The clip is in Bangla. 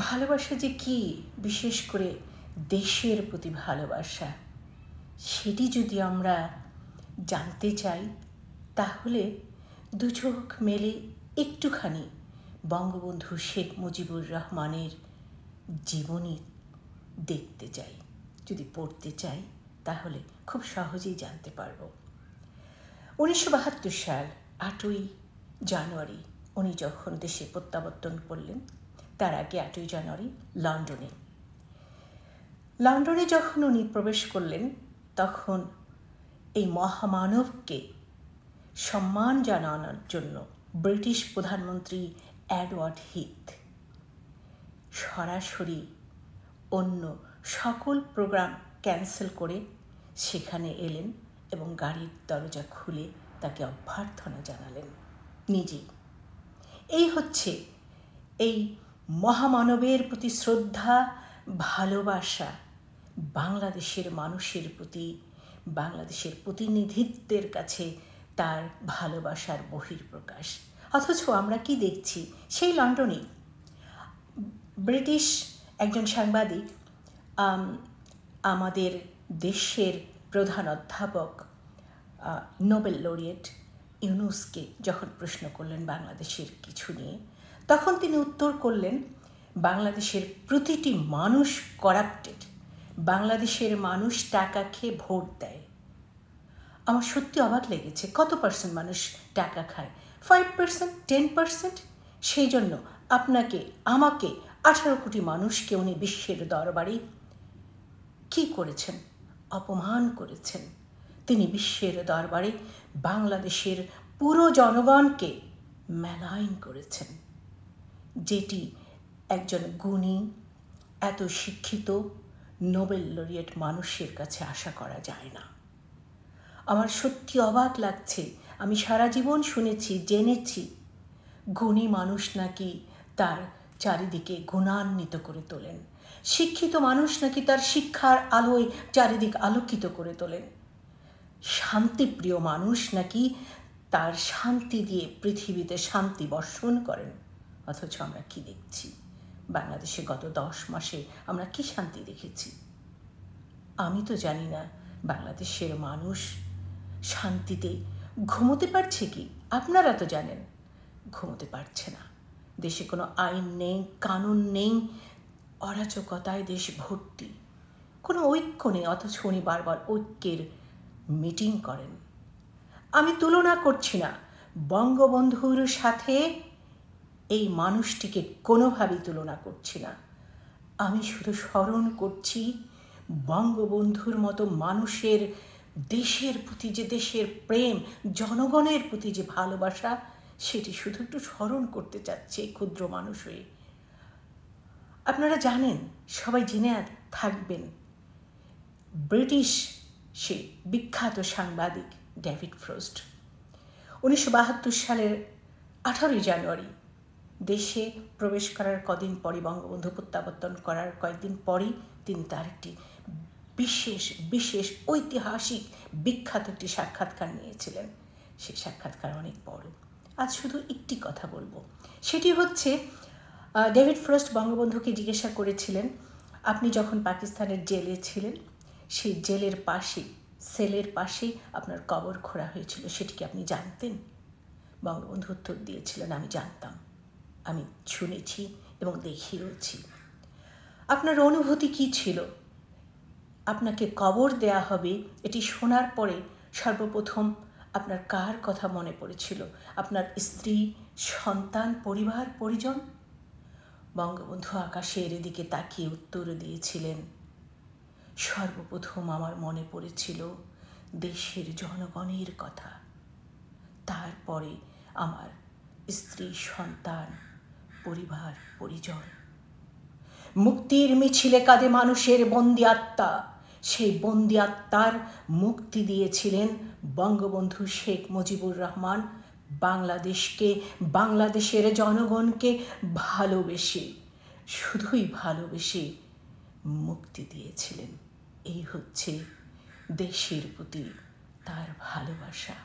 ভালোবাসা যে কি, বিশেষ করে দেশের প্রতি ভালোবাসা, সেটি যদি আমরা জানতে চাই তাহলে দু চোখ মেলে একটুখানি বঙ্গবন্ধু শেখ মুজিবুর রহমানের জীবনী দেখতে চাই, যদি পড়তে চাই তাহলে খুব সহজেই জানতে পারব। 1972 সাল 8ই জানুয়ারি উনি যখন দেশে প্রত্যাবর্তন করলেন, তার আগে 8ই জানুয়ারি লন্ডনে যখন উনি প্রবেশ করলেন, তখন এই মহামানবকে সম্মান জানানোর জন্য ব্রিটিশ প্রধানমন্ত্রী এডওয়ার্ড হিথ সরাসরি অন্য সকল প্রোগ্রাম ক্যান্সেল করে সেখানে এলেন এবং গাড়ির দরজা খুলে তাকে অভ্যর্থনা জানালেন নিজেই। এই হচ্ছে এই মহামানবের প্রতি শ্রদ্ধা, ভালোবাসা, বাংলাদেশের মানুষের প্রতি, বাংলাদেশের প্রতিনিধিত্বের কাছে তার ভালোবাসার বহিঃপ্রকাশ। অথচ আমরা কি দেখছি, সেই লন্ডনে ব্রিটিশ একজন সাংবাদিক আমাদের দেশের প্রধান অধ্যাপক নোবেল লরিয়েট ইউনুসকে যখন প্রশ্ন করলেন বাংলাদেশের কিছু নিয়ে, তখন তিনি উত্তর করলেন, বাংলাদেশের প্রতিটি মানুষ করাপ্টেড, বাংলাদেশের মানুষ টাকা খেয়ে ভোট দেয়। আমার সত্যি অবাক লেগেছে, কত পার্সেন্ট মানুষ টাকা খায়? 5%, 10%? সেই জন্য আপনাকে, আমাকে, 18 কোটি মানুষকে উনি বিশ্বের দরবারে কি করেছেন? অপমান করেছেন। তিনি বিশ্বের দরবারে বাংলাদেশের পুরো জনগণকে মেলাইন করেছেন, যেটি একজন গুণী, এত শিক্ষিত নোবেল লরিয়েট মানুষের কাছে আশা করা যায় না। আমার সত্যি অবাক লাগছে। আমি সারা জীবন শুনেছি, জেনেছি গুণী মানুষ নাকি তার চারিদিকে গুণান্বিত করে তোলেন, শিক্ষিত মানুষ নাকি তার শিক্ষার আলোয় চারিদিক আলোকিত করে তোলেন, শান্তিপ্রিয় মানুষ নাকি তার শান্তি দিয়ে পৃথিবীতে শান্তি বর্ষণ করেন। অথচ আমরা কি দেখছি? বাংলাদেশে গত 10 মাসে আমরা কি শান্তি দেখেছি? আমি তো জানি না বাংলাদেশের মানুষ শান্তিতে ঘুমোতে পারছে কি। আপনারা তো জানেন, ঘুমোতে পারছে না। দেশে কোনো আইন নেই, কানুন নেই, অরাজকতায় দেশ ভর্তি, কোনো ঐক্য নেই। অথচ উনি বারবার ঐক্যের মিটিং করেন। আমি তুলনা করছি না বঙ্গবন্ধুর সাথে, এই মানুষটিকে কোনোভাবেই তুলনা করছি না। আমি শুধু স্মরণ করছি বঙ্গবন্ধুর মতো মানুষের দেশের প্রতি যে দেশের প্রেম, জনগণের প্রতি যে ভালোবাসা, সেটি শুধু একটু স্মরণ করতে চাচ্ছে ক্ষুদ্র মানুষ হয়ে। আপনারা জানেন, সবাই জেনে থাকবেন, ব্রিটিশ সে বিখ্যাত সাংবাদিক ডেভিড ফ্রস্ট 1972 সালের 18ই জানুয়ারি দেশে প্রবেশ করার কদিন পরই, বঙ্গবন্ধু প্রত্যাবর্তন করার কয়েকদিন পরই তিনি তার একটি বিশেষ ঐতিহাসিক বিখ্যাত একটি সাক্ষাৎকার নিয়েছিলেন। সেই সাক্ষাৎকার অনেক বড়। আজ শুধু একটি কথা বলবো, সেটি হচ্ছে ডেভিড ফ্রস্ট বঙ্গবন্ধুকে জিজ্ঞাসা করেছিলেন, আপনি যখন পাকিস্তানের জেলে ছিলেন, সেই জেলের পাশে, সেলের পাশে আপনার কবর খোঁড়া হয়েছিল, সেটি কি আপনি জানতেন? বঙ্গবন্ধু উত্তর দিয়েছিলেন, আমি জানতাম, আমি শুনেছি এবং দেখিয়েছি। আপনার অনুভূতি কি ছিল? আপনাকে কবর দেয়া হবে এটি শোনার পরে সর্বপ্রথম আপনার কার কথা মনে পড়েছিল? আপনার স্ত্রী, সন্তান, পরিবার, পরিজন? বঙ্গবন্ধু আকাশের দিকে তাকিয়ে উত্তর দিয়েছিলেন, সর্বপ্রথম আমার মনে পড়েছিল দেশের জনগণের কথা, তারপরে আমার স্ত্রী, সন্তান, পরিবার, পরিজন। মুক্তির মিছিলে কাঁদে মানুষের বন্দি আত্মা, সেই বন্দি আত্মার মুক্তি দিয়েছিলেন বঙ্গবন্ধু শেখ মুজিবুর রহমান। বাংলাদেশকে, বাংলাদেশের জনগণকে ভালোবেসে, শুধুই ভালোবেসে মুক্তি দিয়েছিলেন। এই হচ্ছে দেশের প্রতি তার ভালোবাসা।